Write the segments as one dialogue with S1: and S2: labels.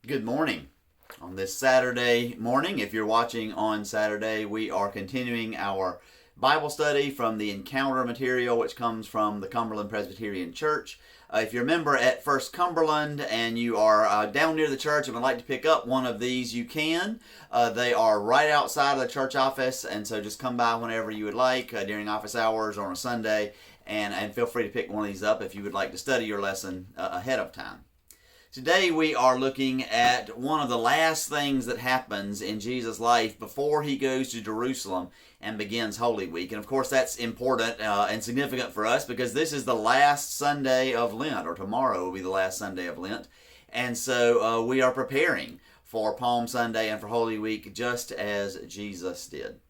S1: Good morning. On this Saturday morning, if you're watching on Saturday, we are continuing our Bible study from the Encounter material, which comes from the Cumberland Presbyterian Church. If you're a member at First Cumberland and you are down near the church and would like to pick up one of these, you can. They are right outside of the church office, and so just come by whenever you would like during office hours or on a Sunday, and feel free to pick one of these up if you would like to study your lesson ahead of time. Today we are looking at one of the last things that happens in Jesus' life before he goes to Jerusalem and begins Holy Week. And of course that's important and significant for us because this is the last Sunday of Lent, or tomorrow will be the last Sunday of Lent. And so we are preparing for Palm Sunday and for Holy Week just as Jesus did.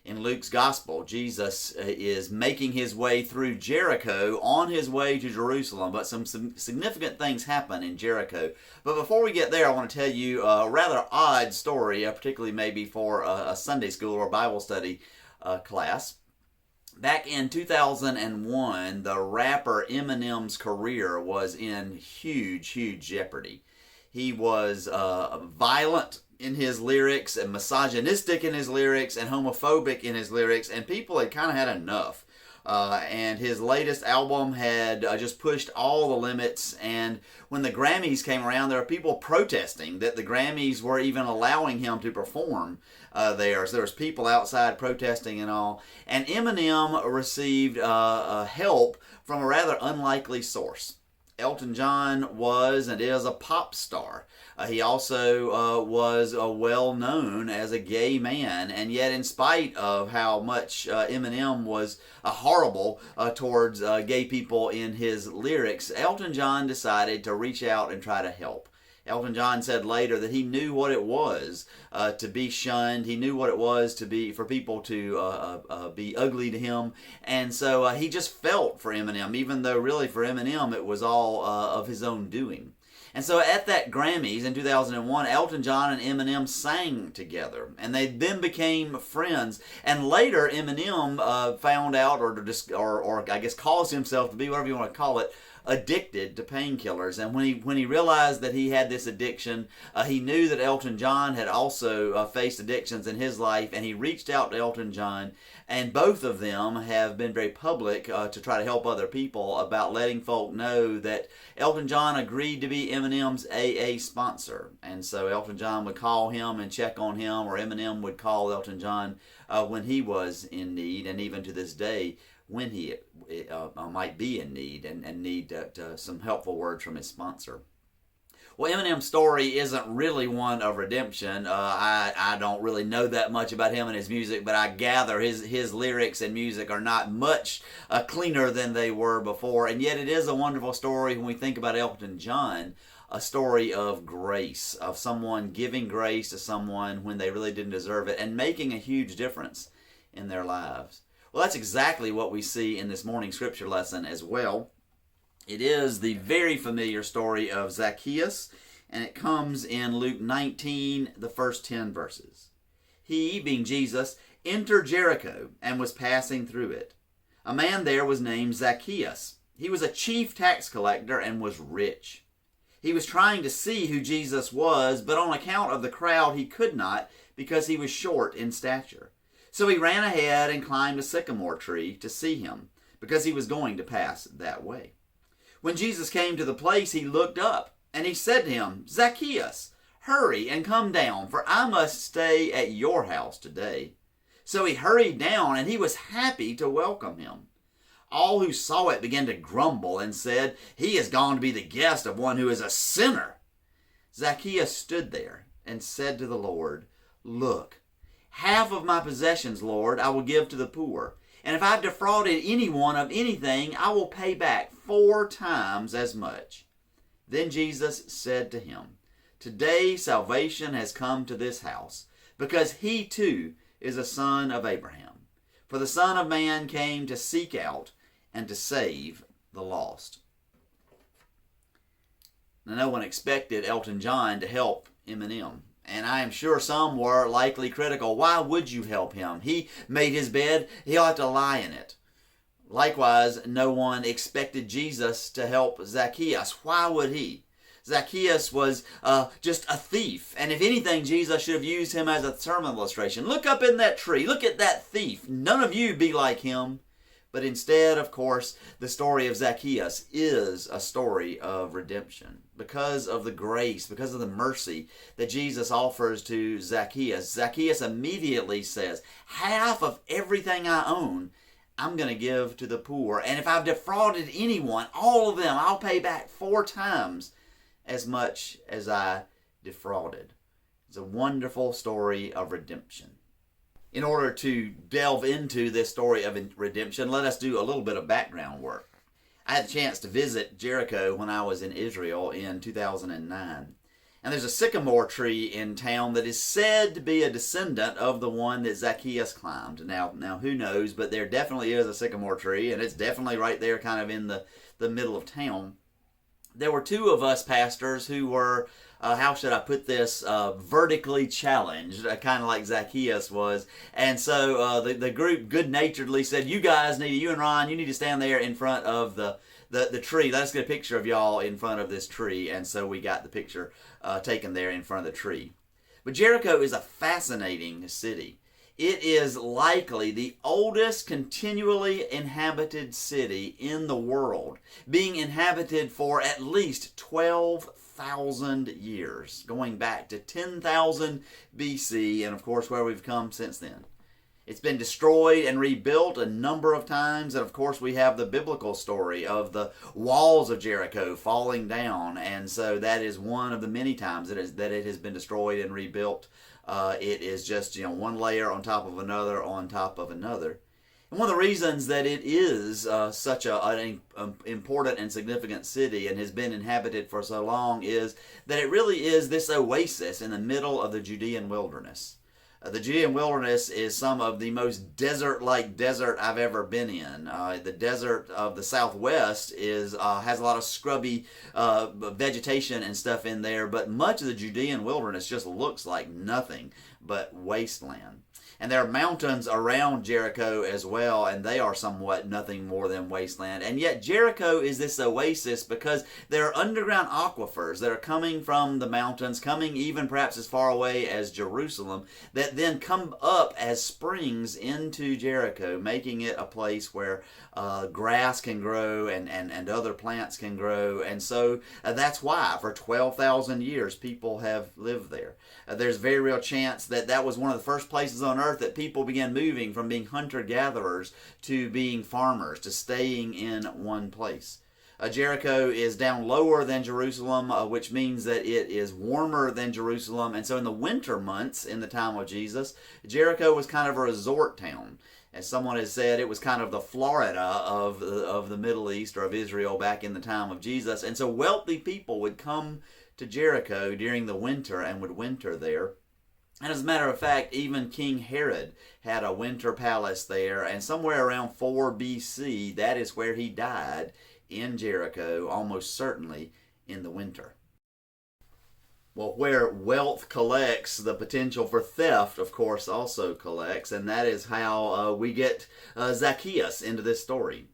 S1: In Luke's Gospel, Jesus is making his way through Jericho on his way to Jerusalem, but some significant things happen in Jericho. But before we get there, I want to tell you a rather odd story, particularly maybe for a Sunday school or Bible study class. Back in 2001, the rapper Eminem's career was in huge jeopardy. He was violent in his lyrics and misogynistic in his lyrics and homophobic in his lyrics, and people had kind of had enough. And his latest album had just pushed all the limits, and when the Grammys came around, there were people protesting that the Grammys were even allowing him to perform there. So there was people outside protesting and all. And Eminem received help from a rather unlikely source. Elton John was and is a pop star. He also was well known as a gay man, and yet in spite of how much Eminem was horrible towards gay people in his lyrics, Elton John decided to reach out and try to help. Elton John said later that he knew what it was to be shunned. He knew what it was for people to be ugly to him. And so he just felt for Eminem, even though really for Eminem it was all of his own doing. And so at that Grammys in 2001, Elton John and Eminem sang together, and they then became friends. And later, Eminem found out, or I guess caused himself to be, whatever you want to call it, addicted to painkillers. And when he realized that he had this addiction, he knew that Elton John had also faced addictions in his life, and he reached out to Elton John, and both of them have been very public to try to help other people about letting folk know that Elton John agreed to be Eminem's AA sponsor. And so Elton John would call him and check on him, or Eminem would call Elton John when he was in need, and even to this day when he might be in need and need some helpful words from his sponsor. Well, Eminem's story isn't really one of redemption. I don't really know that much about him and his music, but I gather his lyrics and music are not much cleaner than they were before. And yet it is a wonderful story when we think about Elton John, a story of grace, of someone giving grace to someone when they really didn't deserve it and making a huge difference in their lives. Well, that's exactly what we see in this morning's scripture lesson as well. It is the very familiar story of Zacchaeus, and it comes in Luke 19, the first 10 verses. He, being Jesus, entered Jericho and was passing through it. A man there was named Zacchaeus. He was a chief tax collector and was rich. He was trying to see who Jesus was, but on account of the crowd he could not, because he was short in stature. So he ran ahead and climbed a sycamore tree to see him, because he was going to pass that way. When Jesus came to the place, he looked up, and he said to him, "Zacchaeus, hurry and come down, for I must stay at your house today." So he hurried down, and he was happy to welcome him. All who saw it began to grumble and said, "He has gone to be the guest of one who is a sinner." Zacchaeus stood there and said to the Lord, "Look, half of my possessions, Lord, I will give to the poor. And if I've defrauded anyone of anything, I will pay back 4 times as much." Then Jesus said to him, "Today salvation has come to this house, because he too is a son of Abraham. For the Son of Man came to seek out and to save the lost." Now, no one expected Elton John to help Eminem. And I am sure some were likely critical. Why would you help him? He made his bed. He ought to lie in it. Likewise, no one expected Jesus to help Zacchaeus. Why would he? Zacchaeus was just a thief. And if anything, Jesus should have used him as a sermon illustration. Look up in that tree. Look at that thief. None of you be like him. But instead, of course, the story of Zacchaeus is a story of redemption. Because of the grace, because of the mercy that Jesus offers to Zacchaeus, Zacchaeus immediately says, half of everything I own, I'm going to give to the poor. And if I've defrauded anyone, all of them, I'll pay back 4 times as much as I defrauded. It's a wonderful story of redemption. In order to delve into this story of redemption, let us do a little bit of background work. I had a chance to visit Jericho when I was in Israel in 2009. And there's a sycamore tree in town that is said to be a descendant of the one that Zacchaeus climbed. Now who knows, but there definitely is a sycamore tree, and it's definitely right there kind of in the middle of town. There were 2 of us pastors who were, how should I put this, vertically challenged, kind of like Zacchaeus was. And so the group good-naturedly said, you and Ron, you need to stand there in front of the tree. Let's get a picture of y'all in front of this tree. And so we got the picture taken there in front of the tree. But Jericho is a fascinating city. It is likely the oldest continually inhabited city in the world, being inhabited for at least 12,000 years, going back to 10,000 BC, and of course where we've come since then. It's been destroyed and rebuilt a number of times, and of course we have the biblical story of the walls of Jericho falling down, and so that is one of the many times that it has been destroyed and rebuilt. It is just one layer on top of another on top of another. And one of the reasons that it is such an important and significant city and has been inhabited for so long is that it really is this oasis in the middle of the Judean wilderness. The Judean wilderness is some of the most desert-like desert I've ever been in. The desert of the southwest has a lot of scrubby vegetation and stuff in there, but much of the Judean wilderness just looks like nothing but wasteland. And there are mountains around Jericho as well, and they are somewhat nothing more than wasteland. And yet Jericho is this oasis because there are underground aquifers that are coming from the mountains, coming even perhaps as far away as Jerusalem, that then come up as springs into Jericho, making it a place where grass can grow and other plants can grow. And so that's why for 12,000 years people have lived there. There's a very real chance that was one of the first places on earth that people began moving from being hunter-gatherers to being farmers, to staying in one place. Jericho is down lower than Jerusalem, which means that it is warmer than Jerusalem. And so in the winter months, in the time of Jesus, Jericho was kind of a resort town. As someone has said, it was kind of the Florida of the Middle East or of Israel back in the time of Jesus. And so wealthy people would come to Jericho during the winter and would winter there. And as a matter of fact, even King Herod had a winter palace there, and somewhere around 4 BC, that is where he died, in Jericho, almost certainly in the winter. Well, where wealth collects, the potential for theft, of course, also collects, and that is how we get Zacchaeus into this story.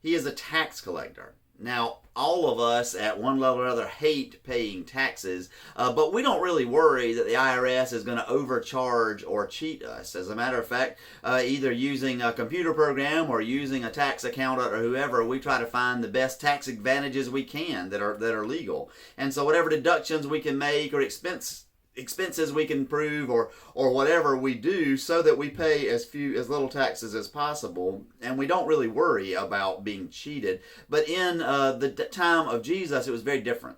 S1: He is a tax collector. Now, all of us at one level or another hate paying taxes, but we don't really worry that the IRS is going to overcharge or cheat us. As a matter of fact, either using a computer program or using a tax accountant or whoever, we try to find the best tax advantages we can that are legal. And so whatever deductions we can make or expenses we can prove or whatever we do so that we pay as little taxes as possible, and we don't really worry about being cheated. But in the time of Jesus, it was very different.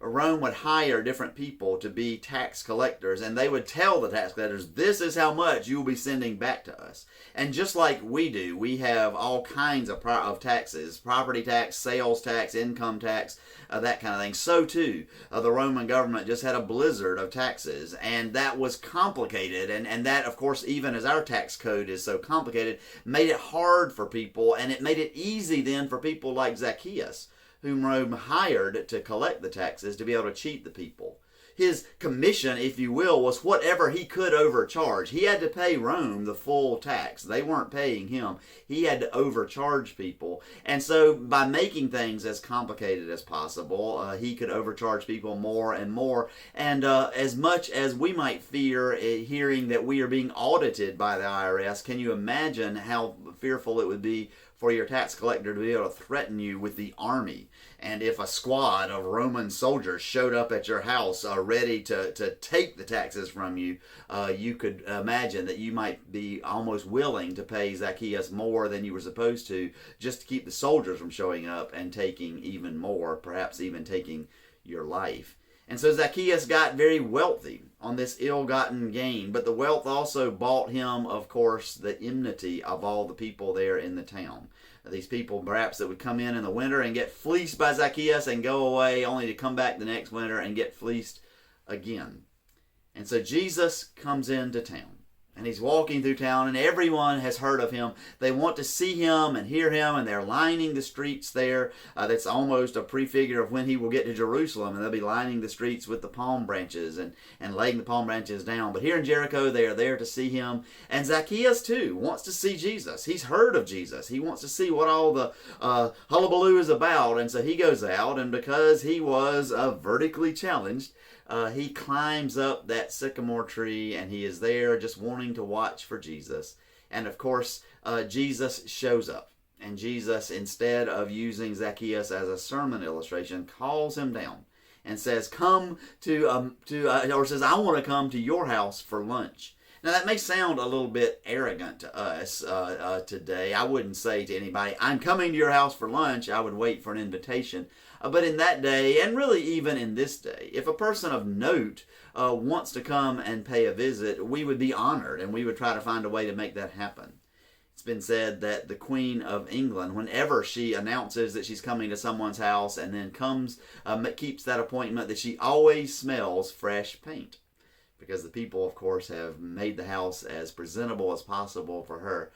S1: Rome would hire different people to be tax collectors, and they would tell the tax collectors, this is how much you will be sending back to us. And just like we do, we have all kinds of taxes: property tax, sales tax, income tax, that kind of thing. So too, the Roman government just had a blizzard of taxes, and that was complicated. And that, of course, even as our tax code is so complicated, made it hard for people, and it made it easy then for people like Zacchaeus, whom Rome hired to collect the taxes, to be able to cheat the people. his commission, if you will, was whatever he could overcharge. He had to pay Rome the full tax. They weren't paying him. He had to overcharge people. And so by making things as complicated as possible, he could overcharge people more and more. And as much as we might fear hearing that we are being audited by the IRS, can you imagine how fearful it would be for your tax collector to be able to threaten you with the army? And if a squad of Roman soldiers showed up at your house ready to take the taxes from you, you could imagine that you might be almost willing to pay Zacchaeus more than you were supposed to, just to keep the soldiers from showing up and taking even more, perhaps even taking your life. And so Zacchaeus got very wealthy on this ill-gotten gain, but the wealth also bought him, of course, the enmity of all the people there in the town. These people perhaps that would come in the winter and get fleeced by Zacchaeus and go away, only to come back the next winter and get fleeced again. And so Jesus comes into town. And he's walking through town, and everyone has heard of him. They want to see him and hear him, and they're lining the streets there. That's almost a prefigure of when he will get to Jerusalem, and they'll be lining the streets with the palm branches and laying the palm branches down. But here in Jericho, they are there to see him. And Zacchaeus, too, wants to see Jesus. He's heard of Jesus. He wants to see what all the hullabaloo is about. And so he goes out, and because he was vertically challenged, he climbs up that sycamore tree, and he is there just wanting to watch for Jesus. And of course, Jesus shows up. And Jesus, instead of using Zacchaeus as a sermon illustration, calls him down and says, or says, I want to come to your house for lunch. Now, that may sound a little bit arrogant to us today. I wouldn't say to anybody, I'm coming to your house for lunch. I would wait for an invitation. But in that day, and really even in this day, if a person of note wants to come and pay a visit, we would be honored, and we would try to find a way to make that happen. It's been said that the Queen of England, whenever she announces that she's coming to someone's house and then comes, keeps that appointment, that she always smells fresh paint. Because the people, of course, have made the house as presentable as possible for her.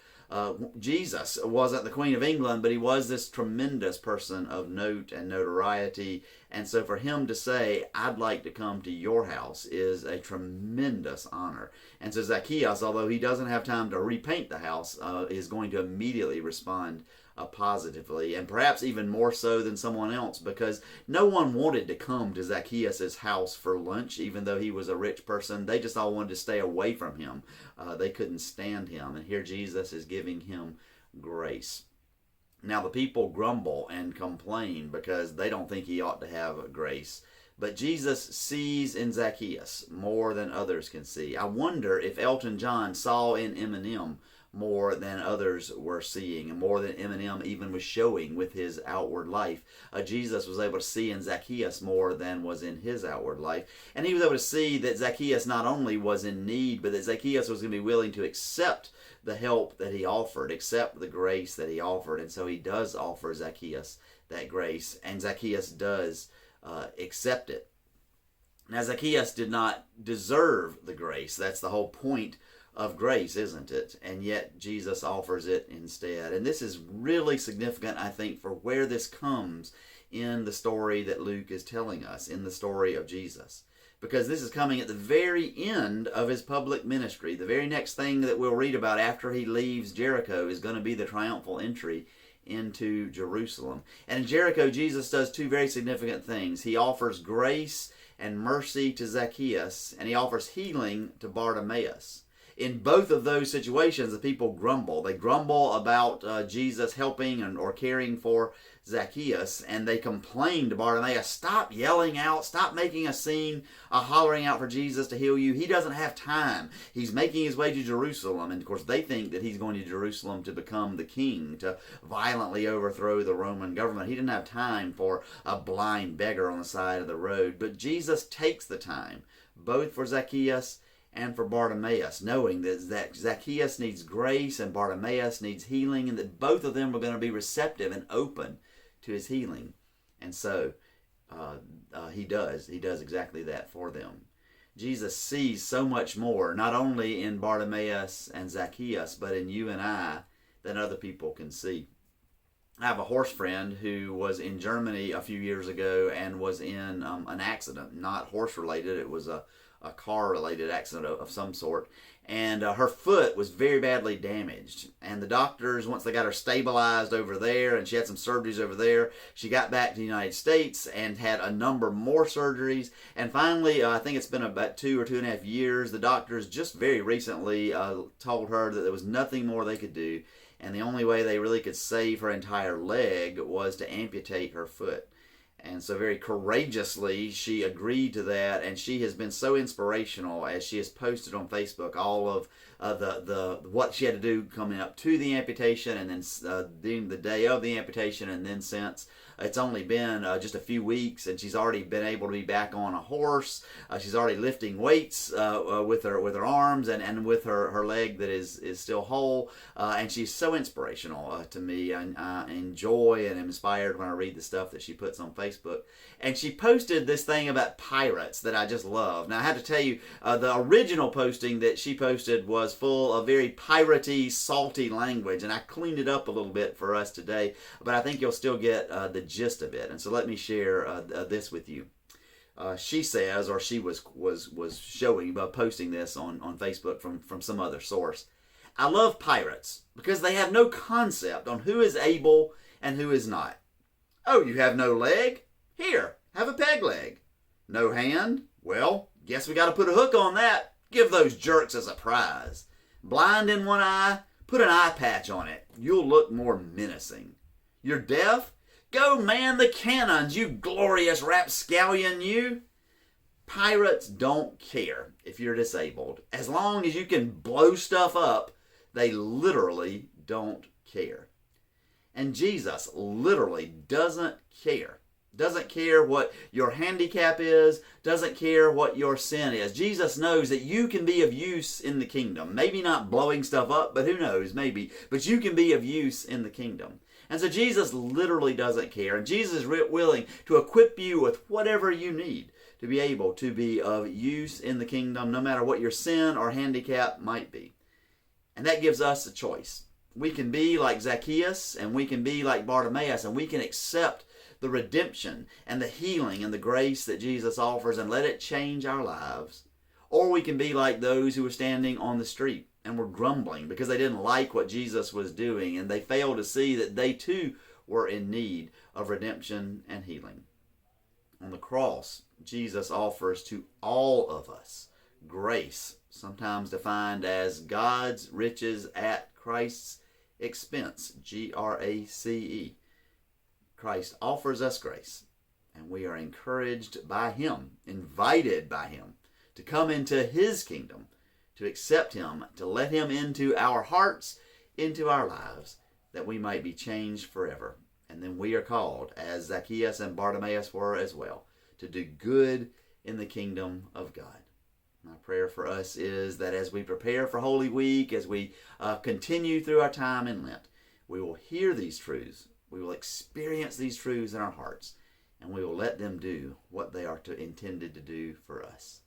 S1: Jesus wasn't the Queen of England, but he was this tremendous person of note and notoriety. And so for him to say, I'd like to come to your house, is a tremendous honor. And so Zacchaeus, although he doesn't have time to repaint the house, is going to immediately respond positively, and perhaps even more so than someone else, because no one wanted to come to Zacchaeus' house for lunch, even though he was a rich person. They just all wanted to stay away from him. They couldn't stand him, and here Jesus is giving him grace. Now the people grumble and complain because they don't think he ought to have grace. But Jesus sees in Zacchaeus more than others can see. I wonder if Elton John saw in Eminem more than others were seeing, and more than Eminem even was showing with his outward life. Jesus was able to see in Zacchaeus more than was in his outward life. And he was able to see that Zacchaeus not only was in need, but that Zacchaeus was going to be willing to accept the help that he offered, accept the grace that he offered. And so he does offer Zacchaeus that grace, and Zacchaeus does accept it. Now, Zacchaeus did not deserve the grace. That's the whole point of grace, isn't it? And yet Jesus offers it instead. And this is really significant, I think, for where this comes in the story that Luke is telling us, in the story of Jesus. Because this is coming at the very end of his public ministry. The very next thing that we'll read about after he leaves Jericho is going to be the triumphal entry into Jerusalem. And in Jericho, Jesus does two very significant things. He offers grace and mercy to Zacchaeus, and he offers healing to Bartimaeus. In both of those situations, the people grumble. They grumble about Jesus helping or caring for Zacchaeus, and they complain to Bartimaeus, stop yelling out, stop making a scene, hollering out for Jesus to heal you. He doesn't have time. He's making his way to Jerusalem, and of course they think that he's going to Jerusalem to become the king, to violently overthrow the Roman government. He didn't have time for a blind beggar on the side of the road, but Jesus takes the time, both for Zacchaeus and for Bartimaeus, knowing that Zacchaeus needs grace and Bartimaeus needs healing, and that both of them are going to be receptive and open to his healing. And so he does exactly that for them. Jesus sees so much more, not only in Bartimaeus and Zacchaeus, but in you and I, than other people can see. I have a horse friend who was in Germany a few years ago and was in an accident, not horse related. It was a car related accident of some sort. And her foot was very badly damaged. And the doctors, once they got her stabilized over there and she had some surgeries over there, she got back to the United States and had a number more surgeries. And finally, I think it's been about 2.5 years, the doctors just very recently told her that there was nothing more they could do. And the only way they really could save her entire leg was to amputate her foot. And so very courageously, she agreed to that, and she has been so inspirational as she has posted on Facebook all of the what she had to do coming up to the amputation, and then during the day of the amputation, and then since. It's only been just a few weeks, and she's already been able to be back on a horse. She's already lifting weights with her arms and with her leg that is still whole. And she's so inspirational to me. I enjoy and am inspired when I read the stuff that she puts on Facebook. And she posted this thing about pirates that I just love. Now, I have to tell you, the original posting that she posted was full of very piratey, salty language, and I cleaned it up a little bit for us today, but I think you'll still get the gist of it. And so let me share this with you. She says, or she was showing, posting this on Facebook from some other source. I love pirates because they have no concept on who is able and who is not. Oh, you have no leg? Here, have a peg leg. No hand? Well, guess we got to put a hook on that. Give those jerks as a prize. Blind in one eye? Put an eye patch on it. You'll look more menacing. You're deaf? Go man the cannons, you glorious rapscallion, you. Pirates don't care if you're disabled. As long as you can blow stuff up, they literally don't care. And Jesus literally doesn't care. Doesn't care what your handicap is, doesn't care what your sin is. Jesus knows that you can be of use in the kingdom. Maybe not blowing stuff up, but who knows, maybe. But you can be of use in the kingdom. And so Jesus literally doesn't care. And Jesus is willing to equip you with whatever you need to be able to be of use in the kingdom, no matter what your sin or handicap might be. And that gives us a choice. We can be like Zacchaeus, and we can be like Bartimaeus, and we can accept the redemption and the healing and the grace that Jesus offers and let it change our lives. Or we can be like those who were standing on the street and were grumbling because they didn't like what Jesus was doing, and they failed to see that they too were in need of redemption and healing. On the cross, Jesus offers to all of us grace, sometimes defined as God's riches at Christ's expense, Grace. Christ offers us grace, and we are encouraged by Him, invited by Him to come into His kingdom, to accept Him, to let Him into our hearts, into our lives, that we might be changed forever. And then we are called, as Zacchaeus and Bartimaeus were as well, to do good in the kingdom of God. My prayer for us is that as we prepare for Holy Week, as we continue through our time in Lent, we will hear these truths, we will experience these truths in our hearts, and we will let them do what they are intended to do for us.